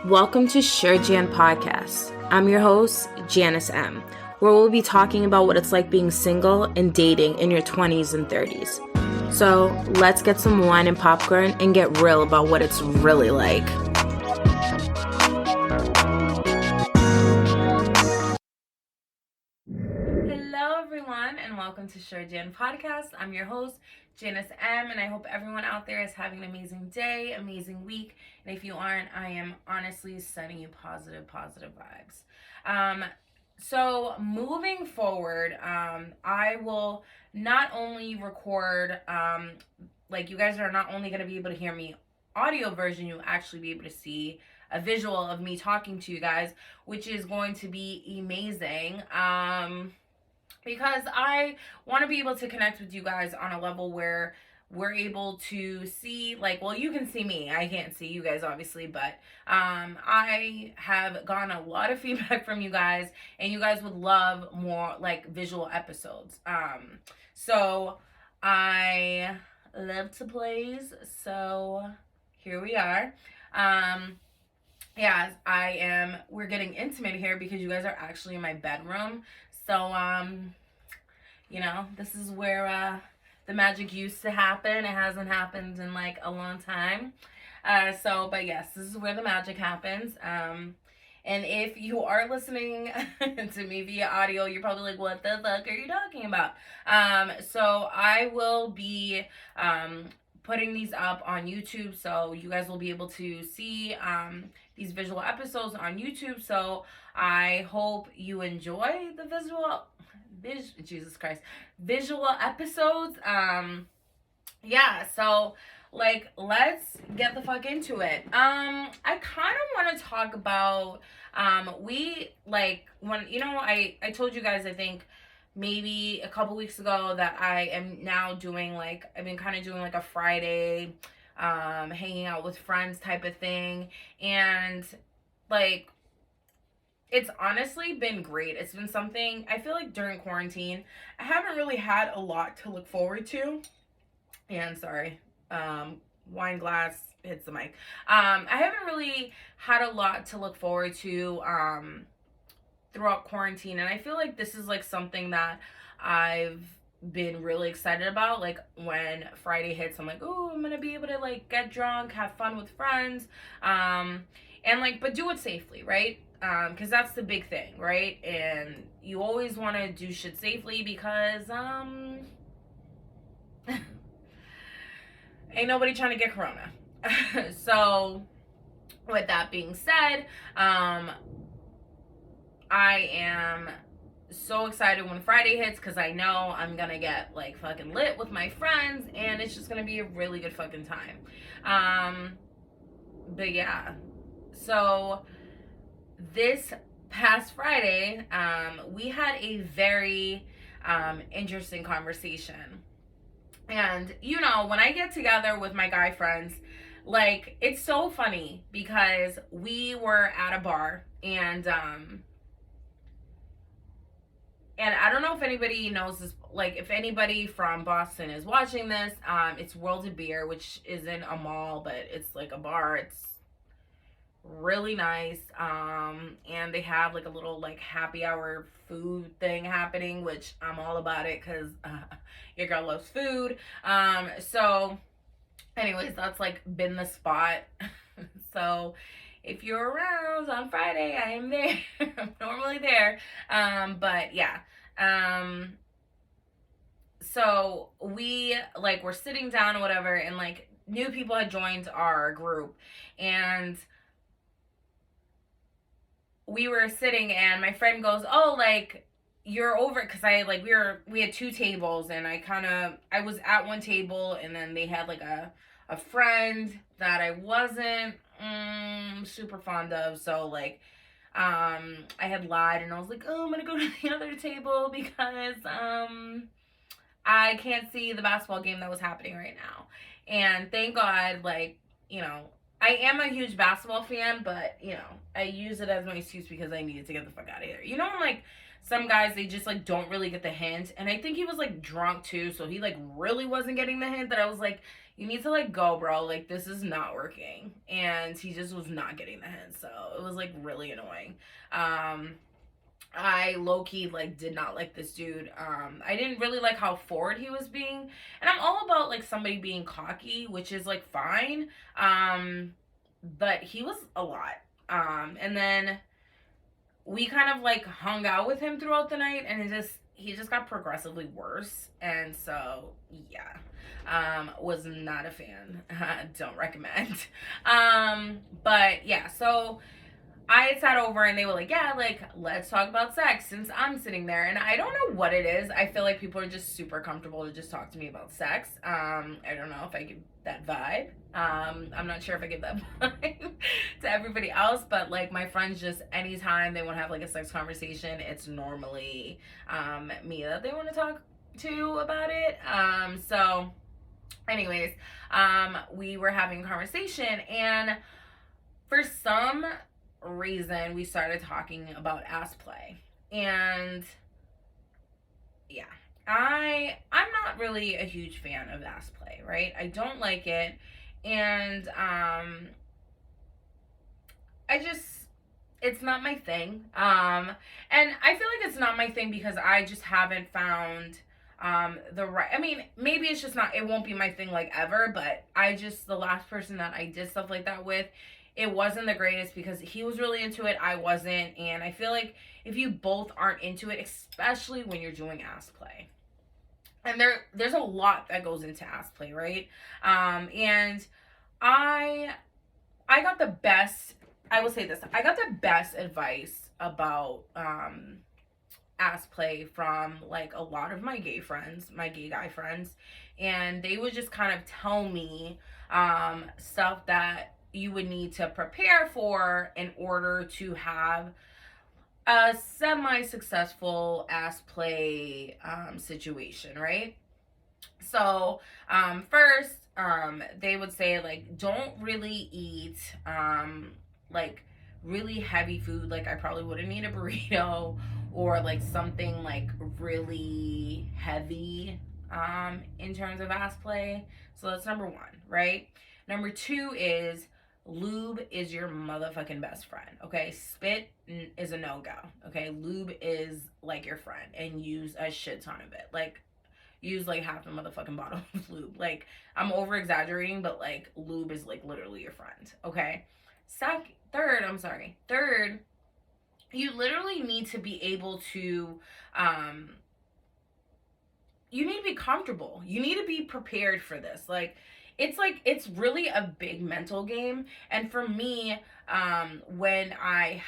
Welcome to Sure Jan Podcast. I'm your host, Janice M., where we'll be talking about what it's like being single and dating in your 20s and 30s. So let's get some wine and popcorn and get real about what it's really like. Hello, everyone, and welcome to Sure Jan Podcast. I'm your host, Janice M., and I hope everyone out there is having an amazing day, amazing week. And if you aren't, I am honestly sending you positive vibes. So moving forward, I will not only record, you guys are not only going to be able to hear me audio version, you'll actually be able to see a visual of me talking to you guys, which is going to be amazing. Because I want to be able to connect with you guys on a level where we're able to see, you can see me. I can't see you guys, obviously, but I have gotten a lot of feedback from you guys, and you guys would love more, visual episodes. So I love to please, so here we are. We're getting intimate here because you guys are actually in my bedroom. So, this is where the magic used to happen. It hasn't happened in a long time. But yes, this is where the magic happens. And if you are listening to me via audio, you're probably like, what the fuck are you talking about? So I will be putting these up on YouTube, so you guys will be able to see these visual episodes on YouTube. So I hope you enjoy the visual episodes. So let's get the fuck into it. I kind of want to talk about I told you guys, I think maybe a couple weeks ago, that I am now doing I've been kind of doing a Friday hanging out with friends type of thing, and it's honestly been great. It's been something, I feel like during quarantine, I haven't really had a lot to look forward to. And sorry, wine glass hits the mic. I haven't really had a lot to look forward to throughout quarantine. And I feel like this is something that I've been really excited about. When Friday hits, I'm oh, I'm gonna be able to get drunk, have fun with friends, and but do it safely, right? Because that's the big thing, right? And you always want to do shit safely because ain't nobody trying to get corona. So with that being said, I am so excited when Friday hits, because I know I'm gonna get fucking lit with my friends, and it's just gonna be a really good fucking time. But yeah, so this past Friday, we had a very interesting conversation. And when I get together with my guy friends, it's so funny because we were at a bar, and I don't know if anybody knows this, if anybody from Boston is watching this, it's World of Beer, which isn't a mall, but it's a bar. It's really nice. And they have a little happy hour food thing happening, which I'm all about it, because your girl loves food. So anyways, that's been the spot. So if you're around on Friday, I am there. I'm normally there. But yeah. So we we're sitting down or whatever, and new people had joined our group, and we were sitting, and my friend goes, oh, you're over, because we had two tables, and I was at one table, and then they had a friend that I wasn't super fond of, so I had lied, and I was oh, I'm gonna go to the other table because I can't see the basketball game that was happening right now. And thank God, I am a huge basketball fan, but I use it as my excuse because I needed to get the fuck out of here. When Some guys, they just like don't really get the hint. And I think he was like drunk too, so he like really wasn't getting the hint that I was like, you need to like go, bro. Like this is not working. And he just was not getting the hint. So it was like really annoying. I low key like did not like this dude. I didn't really like how forward he was being. And I'm all about like somebody being cocky, which is like fine. But he was a lot. And then we kind of like hung out with him throughout the night, and he just got progressively worse. And so yeah, was not a fan. Don't recommend. But yeah, so I had sat over and they were like, yeah, like, let's talk about sex, since I'm sitting there. And I don't know what it is. I feel like people are just super comfortable to just talk to me about sex. I don't know if I give that vibe. I'm not sure if I give that vibe to everybody else, but like my friends, just anytime they want to have like a sex conversation, it's normally me that they want to talk to about it. So anyways, we were having a conversation, and for some reason we started talking about ass play. And yeah, I'm not really a huge fan of ass play, right? I don't like it. And I just, it's not my thing. And I feel like it's not my thing because I just haven't found the right, I mean, maybe it's just not, it won't be my thing like ever, but I just, the last person that I did stuff like that with, it wasn't the greatest because he was really into it, I wasn't. And I feel like if you both aren't into it, especially when you're doing ass play, and there's a lot that goes into ass play, right? And I got the best, I will say this, I got the best advice about ass play from like a lot of my gay friends, my gay guy friends. And they would just kind of tell me stuff that you would need to prepare for in order to have a semi-successful ass play situation, right? So first, they would say like, don't really eat like really heavy food. Like I probably wouldn't eat a burrito or like something like really heavy in terms of ass play. So that's number one, right? Number two is lube is your motherfucking best friend. Okay, spit is a no-go. Okay, lube is like your friend, and use a shit ton of it. Like use like half a motherfucking bottle of lube. Like I'm over exaggerating, but like lube is like literally your friend. Okay. Third, you literally need to be able to you need to be comfortable. You need to be prepared for this. Like it's really a big mental game. And for me, when I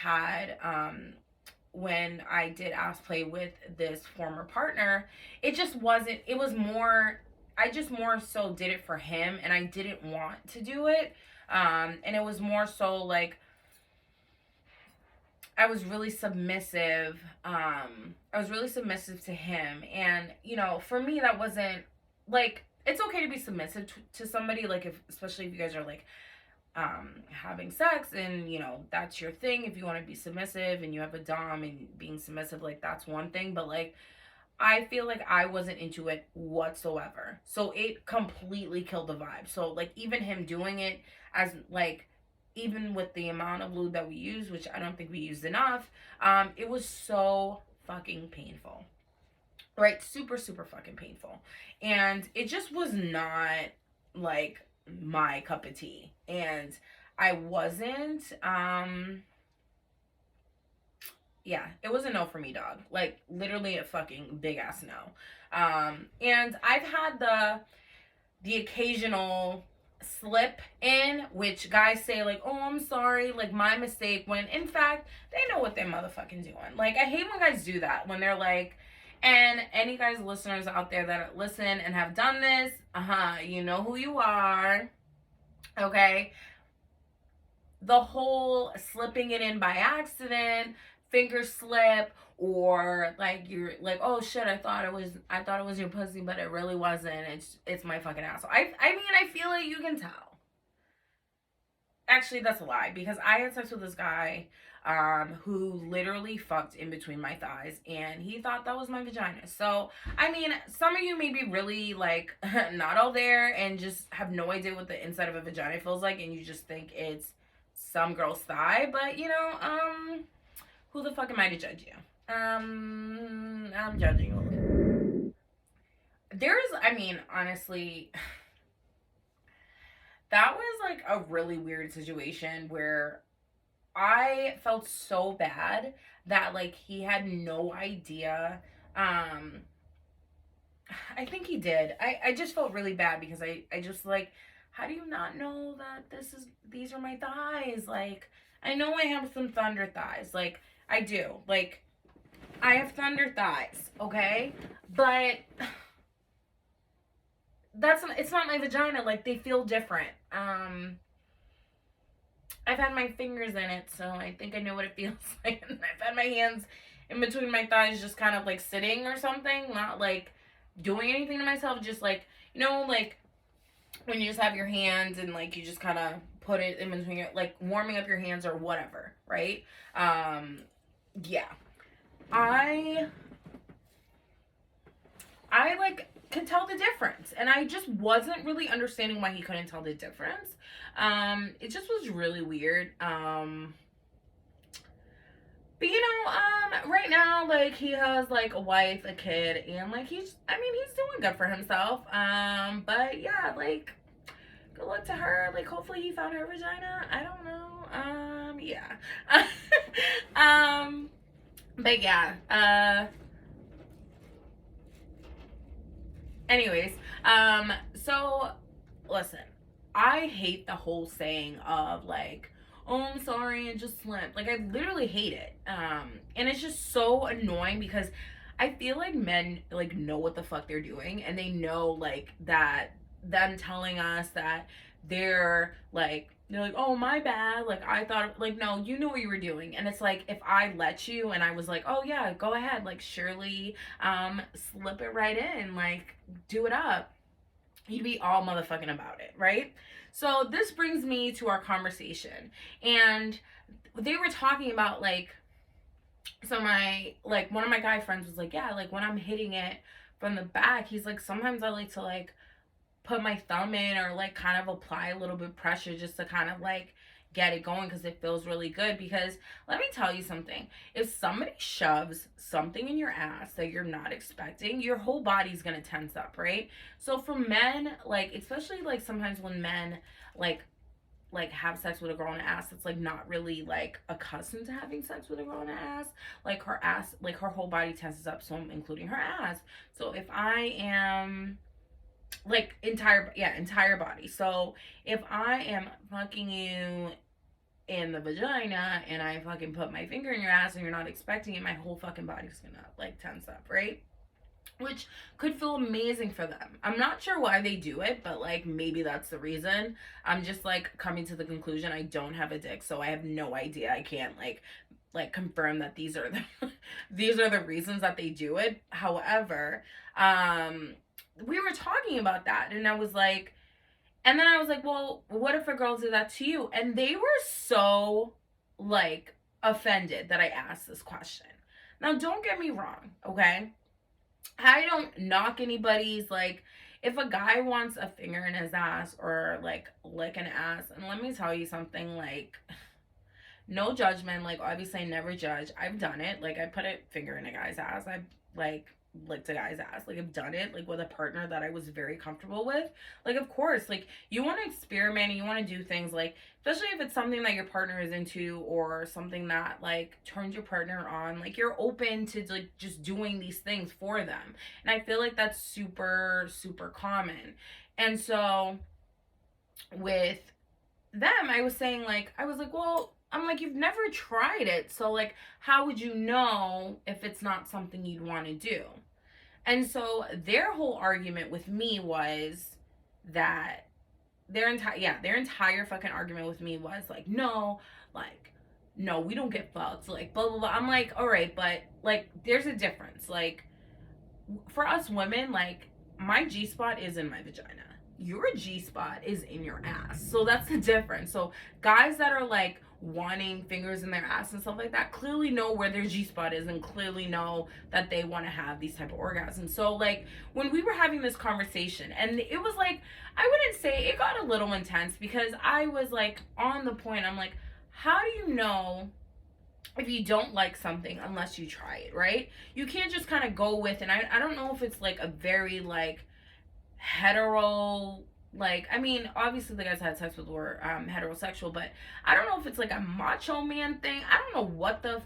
did ass play with this former partner, it just wasn't, it was more, I just more so did it for him, and I didn't want to do it. And it was more so like I was really submissive. I was really submissive to him. And, you know, for me, that wasn't like, it's okay to be submissive to somebody, like if, especially if you guys are like having sex and you know that's your thing. If you want to be submissive and you have a dom and being submissive, like that's one thing. But like I feel like I wasn't into it whatsoever, so it completely killed the vibe. So like even him doing it, as like even with the amount of lube that we used, which I don't think we used enough, it was so fucking painful, right? Super super fucking painful. And it just was not like my cup of tea. And I wasn't yeah, it was a no for me, dog. Like literally a fucking big ass no. And I've had the occasional slip in, which guys say like, oh, I'm sorry, like my mistake, when in fact they know what they're motherfucking doing. Like I hate when guys do that, when they're like, and any guys listeners out there that listen and have done this, you know who you are. Okay, the whole slipping it in by accident, finger slip, or like you're like, oh shit, I thought it was your pussy, but it really wasn't. It's my fucking asshole. I mean, I feel like you can tell. Actually, that's a lie, because I had sex with this guy who literally fucked in between my thighs, and he thought that was my vagina. So, I mean, some of you may be really like not all there and just have no idea what the inside of a vagina feels like, and you just think it's some girl's thigh. But you know, who the fuck am I to judge you? I'm judging you. I mean, honestly, that was like a really weird situation where I felt so bad that like he had no idea. Um, I think he did. I just felt really bad because I just like, how do you not know that these are my thighs? Like, I know I have some thunder thighs. Like, I do. Like, I have thunder thighs, okay? But it's not my vagina. Like, they feel different. I've had my fingers in it, so I think I know what it feels like. And I've had my hands in between my thighs just kind of like sitting or something, not like doing anything to myself, just like, you know, like when you just have your hands and like you just kind of put it in between your, like warming up your hands or whatever, right? Yeah. I like could tell the difference, and I just wasn't really understanding why he couldn't tell the difference. It just was really weird. But you know, right now, like he has like a wife, a kid, and like he's doing good for himself. But yeah, like good luck to her. Like hopefully he found her vagina. I don't know. Yeah. But yeah. Anyways, so listen, I hate the whole saying of like, oh, I'm sorry, it just slipped. Like, I literally hate it. And it's just so annoying because I feel like men like know what the fuck they're doing, and they know like that them telling us that they're like, oh, my bad. Like, I thought, like, no, you knew what you were doing. And it's like, if I let you and I was like, oh, yeah, go ahead, like, surely, slip it right in, like, do it up, you'd be all motherfucking about it, right? So this brings me to our conversation. And they were talking about, like, so one of my guy friends was like, yeah, like, when I'm hitting it from the back, he's like, sometimes I like to, like, put my thumb in or like kind of apply a little bit of pressure just to kind of like get it going because it feels really good. Because let me tell you something, if somebody shoves something in your ass that you're not expecting, your whole body's gonna tense up, right? So for men, like especially like sometimes when men like have sex with a girl in the ass that's like not really like accustomed to having sex with a girl in the ass, like her ass, like her whole body tenses up, so including her ass. So if I am like entire body. So if I am fucking you in the vagina and I fucking put my finger in your ass and you're not expecting it, my whole fucking body's gonna like tense up, right? Which could feel amazing for them. I'm not sure why they do it, but like maybe that's the reason. I'm just like coming to the conclusion I don't have a dick, so I have no idea. I can't like confirm that these are the these are the reasons that they do it. However, we were talking about that, and I was like, well, what if a girl did that to you? And they were so like offended that I asked this question. Now, don't get me wrong, okay? I don't knock anybody's like, if a guy wants a finger in his ass or like lick an ass, and let me tell you something, like no judgment, like obviously I never judge. I've done it. Like I put a finger in a guy's ass. I've like licked a guy's ass. Like I've done it like with a partner that I was very comfortable with. Like of course, like you want to experiment and you want to do things, like especially if it's something that your partner is into or something that like turns your partner on, like you're open to like just doing these things for them. And I feel like that's super super common. And so with them, I was saying like, I was like, well, I'm like, you've never tried it, so like how would you know if it's not something you'd want to do? And so their whole argument with me was that their entire fucking argument with me was like, no, like no, we don't get fucked, like blah blah blah. I'm like, all right, but like there's a difference. Like for us women, like my G spot is in my vagina, your G spot is in your ass. So that's the difference. So guys that are like wanting fingers in their ass and stuff like that clearly know where their G-spot is and clearly know that they want to have these type of orgasms. So like when we were having this conversation, and it was like, I wouldn't say it got a little intense, because I was like on the point, I'm like, how do you know if you don't like something unless you try it, right? You can't just kind of go with, and I don't know if it's like a very like hetero, like, I mean, obviously the guys I had sex with were heterosexual, but I don't know if it's like a macho man thing. I don't know what the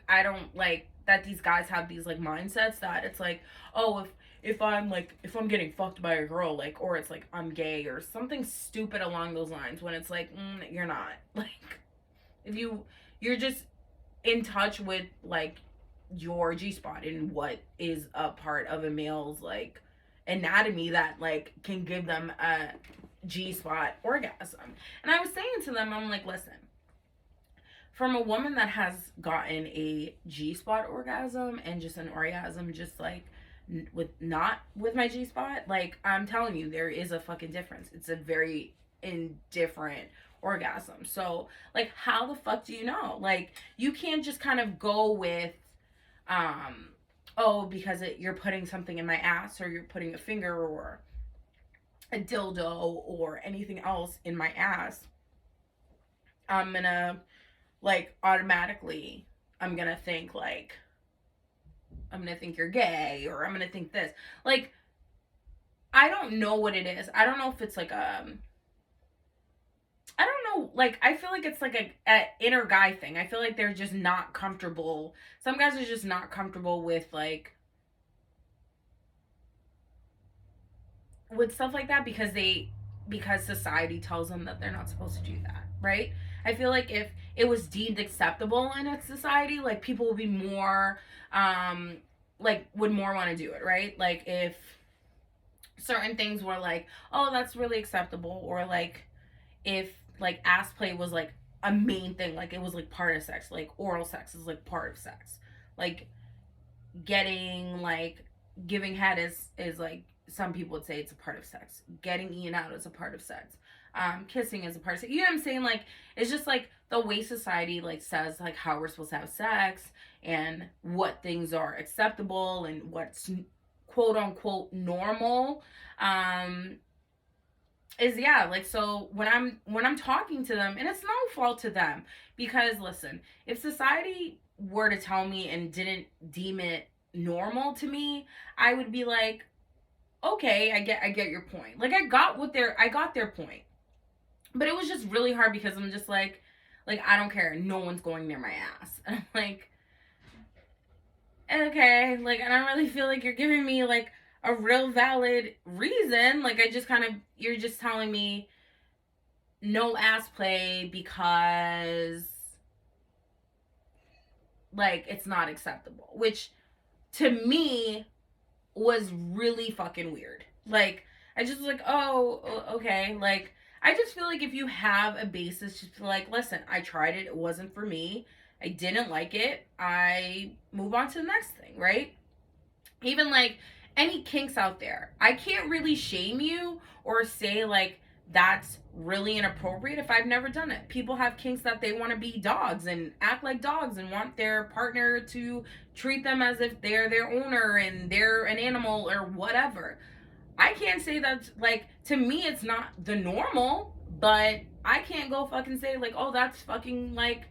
I don't like that these guys have these like mindsets that it's like, oh, if I'm like, if I'm getting fucked by a girl, like, or it's like I'm gay or something stupid along those lines, when it's like, you're not. Like, if you're just in touch with like your G-spot and what is a part of a male's like anatomy that like can give them a G-spot orgasm. And I was saying to them, I'm like, listen, from a woman that has gotten a G-spot orgasm and just an orgasm just like with not with my G-spot, like, I'm telling you, there is a fucking difference. It's a very indifferent orgasm. So like, how the fuck do you know? Like, you can't just kind of go with oh, because you're putting something in my ass, or you're putting a finger or a dildo or anything else in my ass, I'm gonna like automatically, I'm gonna think like, I'm gonna think you're gay, or I'm gonna think this. Like, I don't know what it is. I don't know if it's like I don't know, like, I feel like it's like a inner guy thing. I feel like they're just not comfortable. Some guys are just not comfortable with like with stuff like that, because society tells them that they're not supposed to do that, right? I feel like if it was deemed acceptable in a society, like, people would be more like, would more want to do it, right? Like, if certain things were like, oh, that's really acceptable, or like if like ass play was like a main thing, like it was like part of sex, like oral sex is like part of sex, like getting like giving head is like, some people would say it's a part of sex, getting eaten out is a part of sex, kissing is a part of sex. You know what I'm saying? Like, it's just like the way society like says like how we're supposed to have sex and what things are acceptable and what's quote unquote normal, is, yeah, like, so when I'm talking to them, and it's no fault to them, because listen, if society were to tell me and didn't deem it normal to me, I would be like, okay, I get your point. Like, I got their point. But it was just really hard, because I'm just like, I don't care, no one's going near my ass. And I'm like, okay, like, I don't really feel like you're giving me like a real valid reason. Like, I just kind of, you're just telling me no ass play because like it's not acceptable, which to me was really fucking weird. Like, I just was like, oh, okay. Like, I just feel like if you have a basis, just like, listen, I tried it, it wasn't for me, I didn't like it, I move on to the next thing, right? Even like any kinks out there, I can't really shame you or say like that's really inappropriate if I've never done it. People have kinks that they want to be dogs and act like dogs and want their partner to treat them as if they're their owner and they're an animal or whatever. I can't say that's like, to me it's not the normal, but I can't go fucking say like, oh, that's fucking like,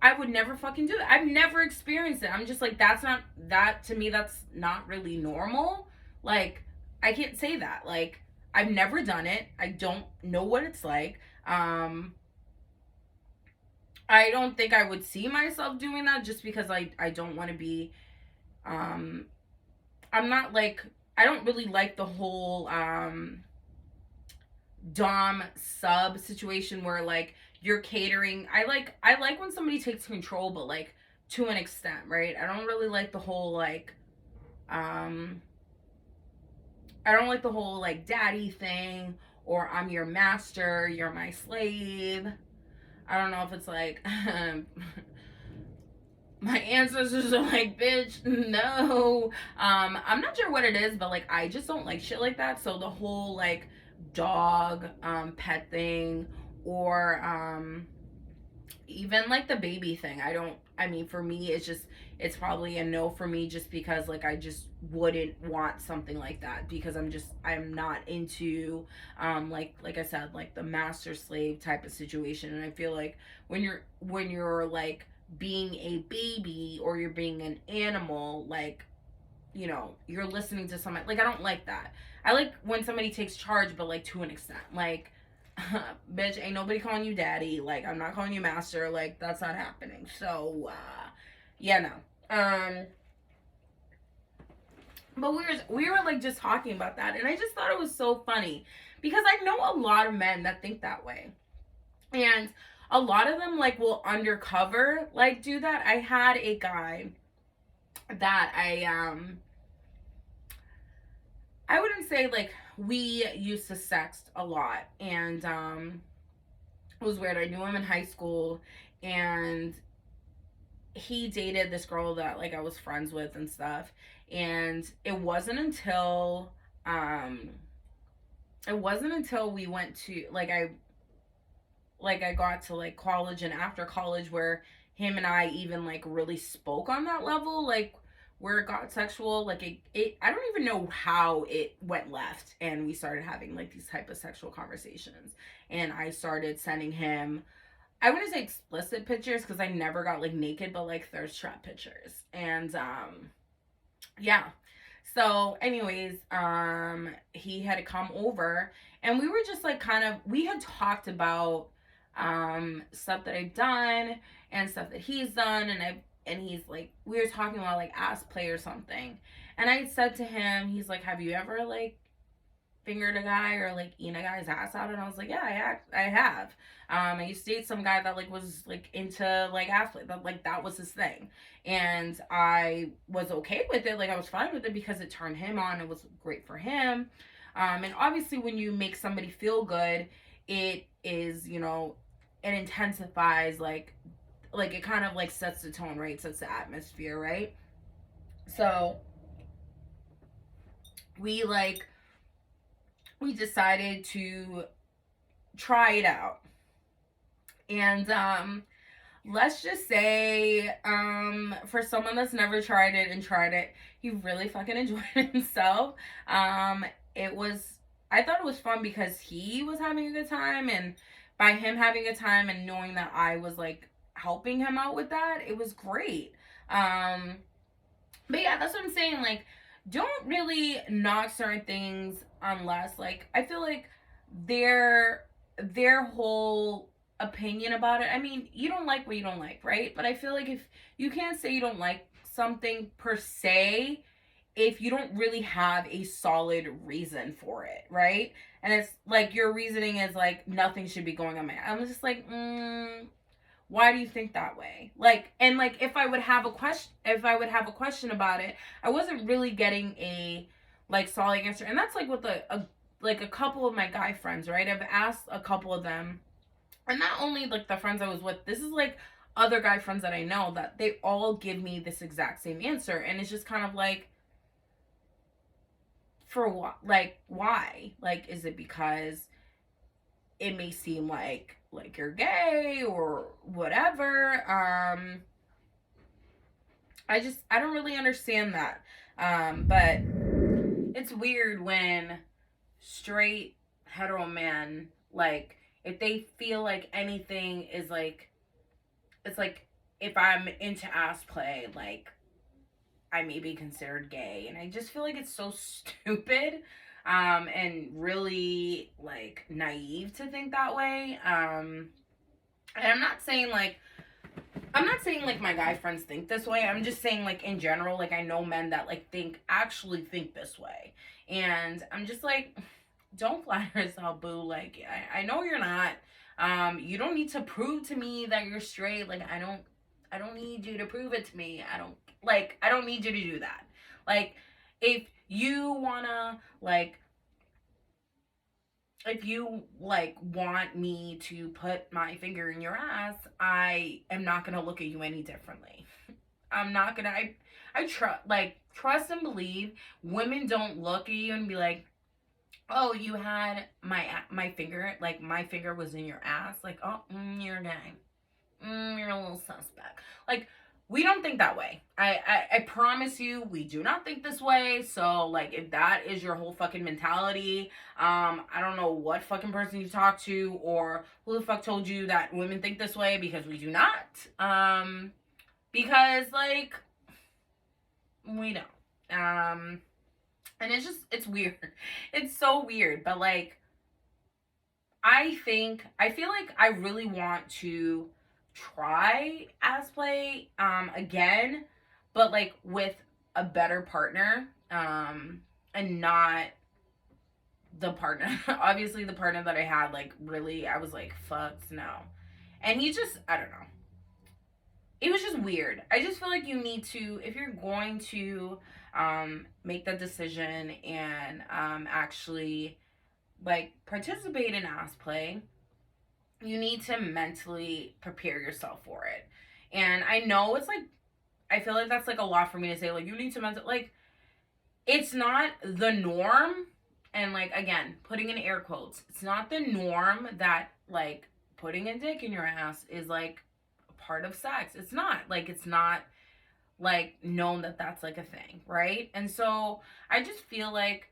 I would never fucking do it. I've never experienced it. I'm just like, that's not, that to me, that's not really normal. Like, I can't say that. Like, I've never done it. I don't know what it's like. I don't think I would see myself doing that, just because I don't want to be, I'm not like, I don't really like the whole, dom sub situation where like you're catering. I like when somebody takes control, but like to an extent, right? I don't really like the whole like I don't like the whole like daddy thing, or I'm your master, you're my slave. I don't know if it's like my ancestors are like, bitch, no. I'm not sure what it is, but like I just don't like shit like that. So the whole like dog pet thing, or Even like the baby thing, I mean, for me, it's probably a no for me, just because like I just wouldn't want something like that, because I'm not into like I said, like the master slave type of situation. And I feel like when you're like being a baby, or you're being an animal, like, you're listening to somebody. Like, I don't like that. I like when somebody takes charge, but like to an extent. Like, bitch, ain't nobody calling you daddy. Like, I'm not calling you master. Like, that's not happening. So, yeah, no. But we were like just talking about that, and I just thought it was so funny, because I know a lot of men that think that way, and a lot of them like will undercover like do that. I had a guy that I wouldn't say like we used to sext a lot, and it was weird. I knew him in high school, and he dated this girl that like I was friends with and stuff. And um it wasn't until we went to like I got to like college and after college, where him and I even like really spoke on that level, like where it got sexual. Like it I don't even know how it went left, and we started having like these type of sexual conversations. And I started sending him, I wouldn't say explicit pictures, because I never got like naked, but like thirst trap pictures. And yeah. So anyways, he had to come over, and we were just like kind of, we had talked about stuff that I've done and stuff that he's done. And he's like, we were talking about like ass play or something. And I said to him, he's like, have you ever like fingered a guy or like eaten a guy's ass out? And I was like, yeah, I have. I used to date some guy that like was like into like ass play, that like that was his thing. And I was okay with it, like I was fine with it, because it turned him on. It was great for him. And obviously when you make somebody feel good, it is, it intensifies like it kind of like sets the tone, right? Sets the atmosphere, right? So we like we decided to try it out. And let's just say, for someone that's never tried it, he really fucking enjoyed himself. Um it was I thought it was fun because he was having a good time, and by him having a time and knowing that I was like helping him out with that, it was great. Um but yeah, that's what I'm saying. Like, don't really knock certain things unless, like, I feel like their whole opinion about it. I mean, you don't like what you don't like, right? But I feel like if you can't say you don't like something per se, if you don't really have a solid reason for it, right? And it's like your reasoning is like nothing should be going on my. I'm just like, why do you think that way? Like, and like if I would have a question about it, I wasn't really getting a like solid answer. And that's like with like a couple of my guy friends, right? I've asked a couple of them, and not only like the friends I was with, this is like other guy friends that I know, that they all give me this exact same answer. And it's just kind of like, for what? Like, why? Like, is it because it may seem like you're gay or whatever? I don't really understand that. But it's weird when straight hetero men, like, if they feel like anything is like, it's like if I'm into ass play, like I may be considered gay. And I just feel like it's so stupid, and really like naive to think that way. And I'm not saying like my guy friends think this way. I'm just saying like in general, like I know men that like actually think this way. And I'm just like, don't flatter yourself, boo. Like I know you're not. You don't need to prove to me that you're straight. Like I don't need you to prove it to me. I don't need you to do that. Like if you wanna like if you like want me to put my finger in your ass, I am not gonna look at you any differently. I'm not gonna. I trust and believe. Women don't look at you and be like, "Oh, you had my finger. Like my finger was in your ass. Like, oh, you're gay." you're a little suspect. Like, we don't think that way. I promise you, we do not think this way. So, like, if that is your whole fucking mentality, I don't know what fucking person you talk to or who the fuck told you that women think this way, because we do not. Because, like, we don't. And it's weird. It's so weird. But, like, I feel like I really want to try ass play again, but like with a better partner, and not the partner. Obviously the partner that I had, like, really, I was like, fuck no. And he just, I don't know. It was just weird. I just feel like you need to, if you're going to make that decision and actually like participate in ass play, you need to mentally prepare yourself for it. And I know it's like, I feel like that's like a lot for me to say, like, you need to mentally, like, it's not the norm. And like, again, putting in air quotes, it's not the norm that like putting a dick in your ass is like a part of sex. It's not like, it's not like known that that's like a thing, right? And so I just feel like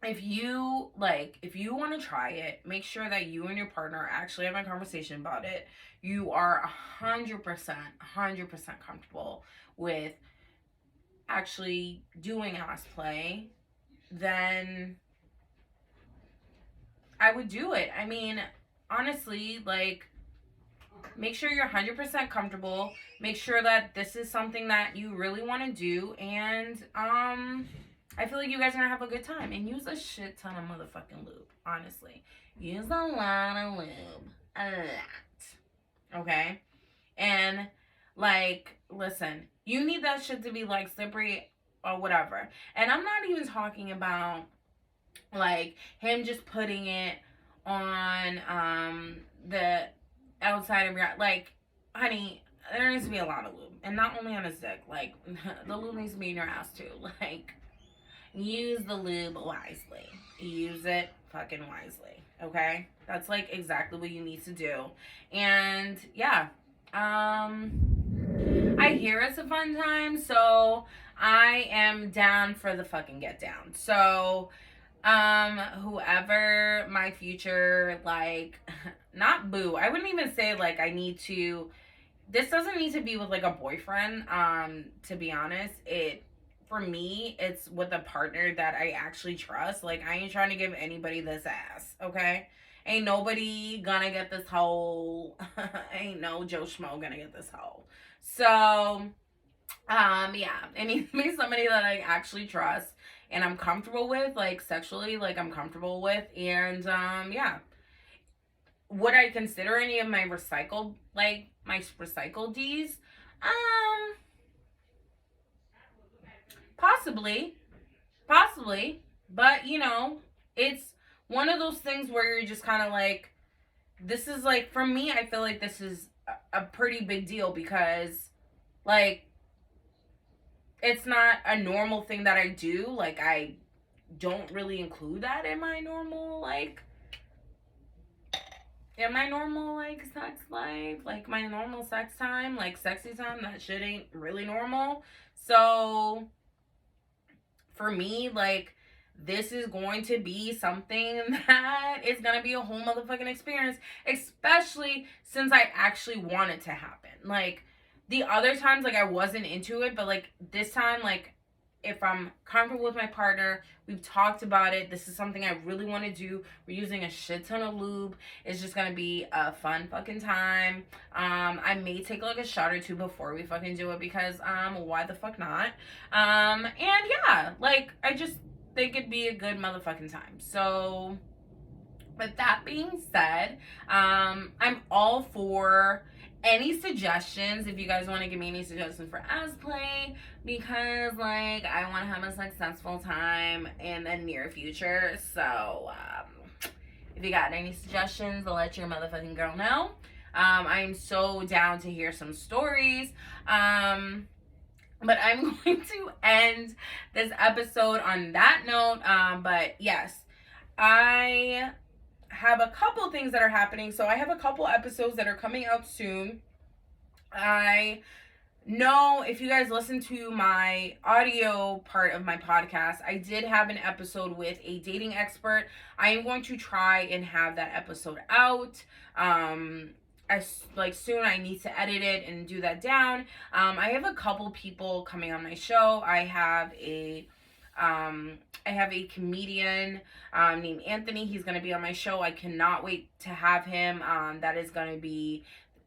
if you want to try it, make sure that you and your partner actually have a conversation about it. You are 100% comfortable with actually doing ass play, then I would do it. I mean, honestly, like, make sure you're 100% comfortable. Make sure that this is something that you really want to do. And I feel like you guys are gonna have a good time. And use a shit ton of motherfucking lube. Honestly, use a lot of lube. A lot. Okay. And like, listen, you need that shit to be like slippery or whatever. And I'm not even talking about like him just putting it on the outside of your, like, honey, there needs to be a lot of lube. And not only on his dick, like, the lube needs to be in your ass too. Like, use the lube wisely. Use it fucking wisely. Okay? That's like exactly what you need to do. And yeah. I hear it's a fun time, so I am down for the fucking get down. So whoever my future, like, not boo, I wouldn't even say like I need to, this doesn't need to be with like a boyfriend, to be honest. It, for me, it's with a partner that I actually trust. Like, I ain't trying to give anybody this ass, okay? Ain't nobody gonna get this whole ain't no Joe Schmo gonna get this whole. So yeah, it needs to be somebody that I actually trust and I'm comfortable with, like sexually, like I'm comfortable with. And yeah. Would I consider any of my recycled, like my recycled D's? Possibly. Possibly. But you know, it's one of those things where you're just kind of like, this is like, for me, I feel like this is a pretty big deal because, like, it's not a normal thing that I do. Like, I don't really include that in my normal, like, sex life, like my normal sex time, like sexy time. That shit ain't really normal. So for me, like, this is going to be something that is going to be a whole motherfucking experience, especially since I actually want it to happen. Like, the other times, like, I wasn't into it, but like this time, like, if I'm comfortable with my partner, we've talked about it, this is something I really want to do, we're using a shit ton of lube, it's just gonna be a fun fucking time. I may take like a shot or two before we fucking do it because why the fuck not? And yeah, like, I just think it'd be a good motherfucking time. So with that being said, I'm all for any suggestions. If you guys want to give me any suggestions for ass play, because like I want to have a successful time in the near future. So if you got any suggestions, I'll let your motherfucking girl know. I'm so down to hear some stories. But I'm going to end this episode on that note. But yes, I have a couple things that are happening. So I have a couple episodes that are coming out soon. I know if you guys listen to my audio part of my podcast, I did have an episode with a dating expert. I am going to try and have that episode out. As like soon. I need to edit it and do that down. I have a couple people coming on my show. I have a comedian named Anthony. He's going to be on my show. I cannot wait to have him. That is going to be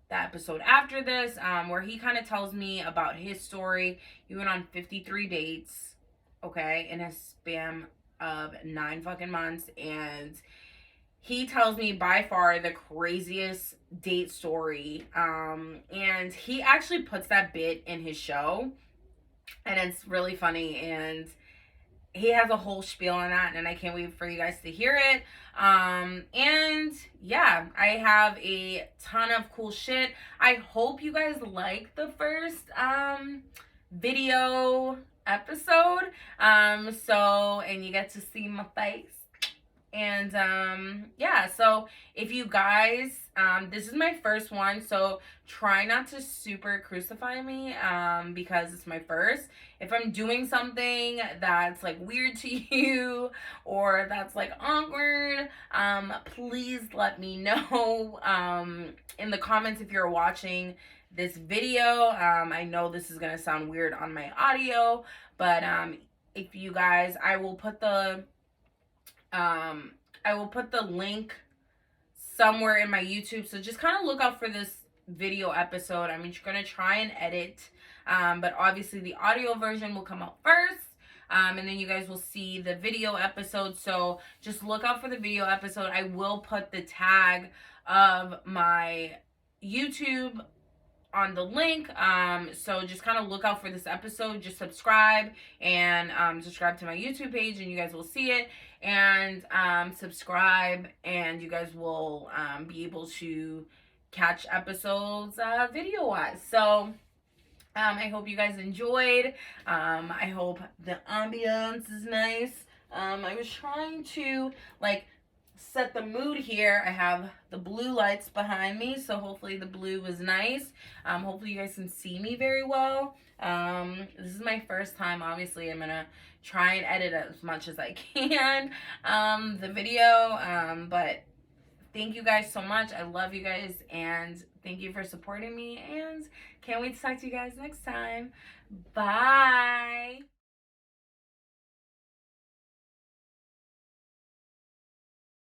the episode after this, where he kind of tells me about his story. He went on 53 dates, okay, in a span of 9 fucking months, and he tells me by far the craziest date story. And he actually puts that bit in his show, and it's really funny, and he has a whole spiel on that, and I can't wait for you guys to hear it. And yeah, I have a ton of cool shit. I hope you guys like the first video episode. And you get to see my face. And yeah, so if you guys, this is my first one, so try not to super crucify me because it's my first. If I'm doing something that's like weird to you or that's like awkward, please let me know in the comments if you're watching this video. I know this is gonna sound weird on my audio, but if you guys, I will put the link somewhere in my YouTube. So just kind of look out for this video episode. I'm just going to try and edit. But obviously the audio version will come out first. And then you guys will see the video episode. So just look out for the video episode. I will put the tag of my YouTube on the link. So just kind of look out for this episode. Just subscribe and subscribe to my YouTube page, and you guys will see it. And subscribe, and you guys will be able to catch episodes video wise. So I hope you guys enjoyed. I hope the ambiance is nice. I was trying to like set the mood here. I have the blue lights behind me, so hopefully the blue was nice. Hopefully you guys can see me very well. This is my first time. Obviously I'm gonna try and edit as much as I can the video, but thank you guys so much. I love you guys, and thank you for supporting me, and can't wait to talk to you guys next time. Bye.